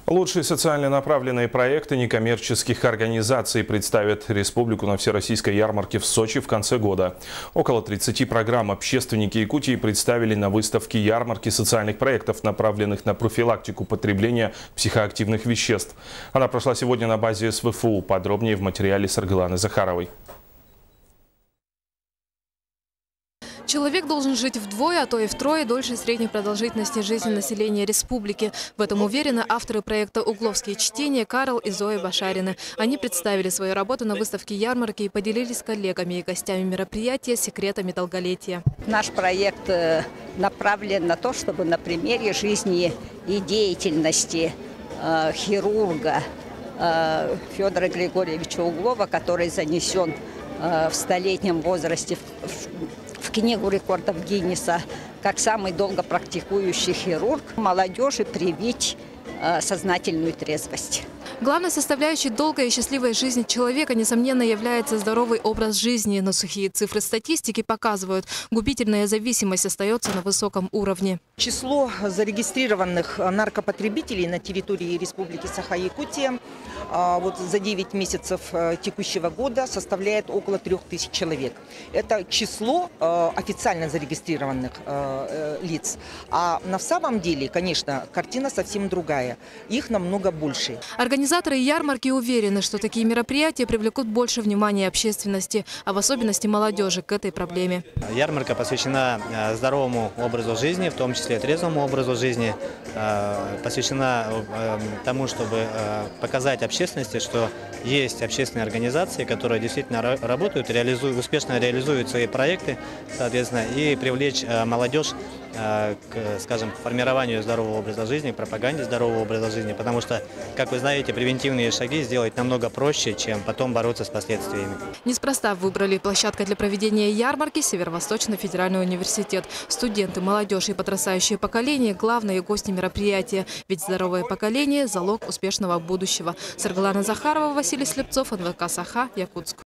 Лучшие социально направленные проекты некоммерческих организаций представят республику на всероссийской ярмарке в Сочи в конце года. Около 30 программ общественники Якутии представили на выставке ярмарки социальных проектов, направленных на профилактику потребления психоактивных веществ. Она прошла сегодня на базе СВФУ. Подробнее в материале Саргаланы Захаровой. Человек должен жить вдвое, а то и втрое дольше средней продолжительности жизни населения республики. В этом уверены авторы проекта «Угловские чтения» Карл и Зоя Башарины. Они представили свою работу на выставке ярмарки и поделились с коллегами и гостями мероприятия секретами долголетия. Наш проект направлен на то, чтобы на примере жизни и деятельности хирурга Федора Григорьевича Углова, который занесен в столетнем возрасте в книгу рекордов Гиннесса как самый долго практикующий хирург, молодежи привить сознательную трезвость. Главной составляющей долгой и счастливой жизни человека, несомненно, является здоровый образ жизни. Но сухие цифры статистики показывают, губительная зависимость остается на высоком уровне. Число зарегистрированных наркопотребителей на территории Республики Саха-Якутия за 9 месяцев текущего года составляет около 3000 человек. Это число официально зарегистрированных лиц. А на самом деле, конечно, картина совсем другая. Их намного больше. Организаторы ярмарки уверены, что такие мероприятия привлекут больше внимания общественности, а в особенности молодежи, к этой проблеме. Ярмарка посвящена здоровому образу жизни, в том числе трезвому образу жизни, посвящена тому, чтобы показать общественности, что есть общественные организации, которые действительно работают, успешно реализуют свои проекты, соответственно, и привлечь молодежь к формированию здорового образа жизни, к пропаганде здорового образа жизни, потому что, как вы знаете, превентивные шаги сделать намного проще, чем потом бороться с последствиями. Неспроста выбрали площадкой для проведения ярмарки Северо-Восточный федеральный университет. Студенты, молодежь и подрастающее поколение – главные гости мероприятия. Ведь здоровое поколение – залог успешного будущего. Саргалана Захарова, Василий Слепцов, НВК Саха, Якутск.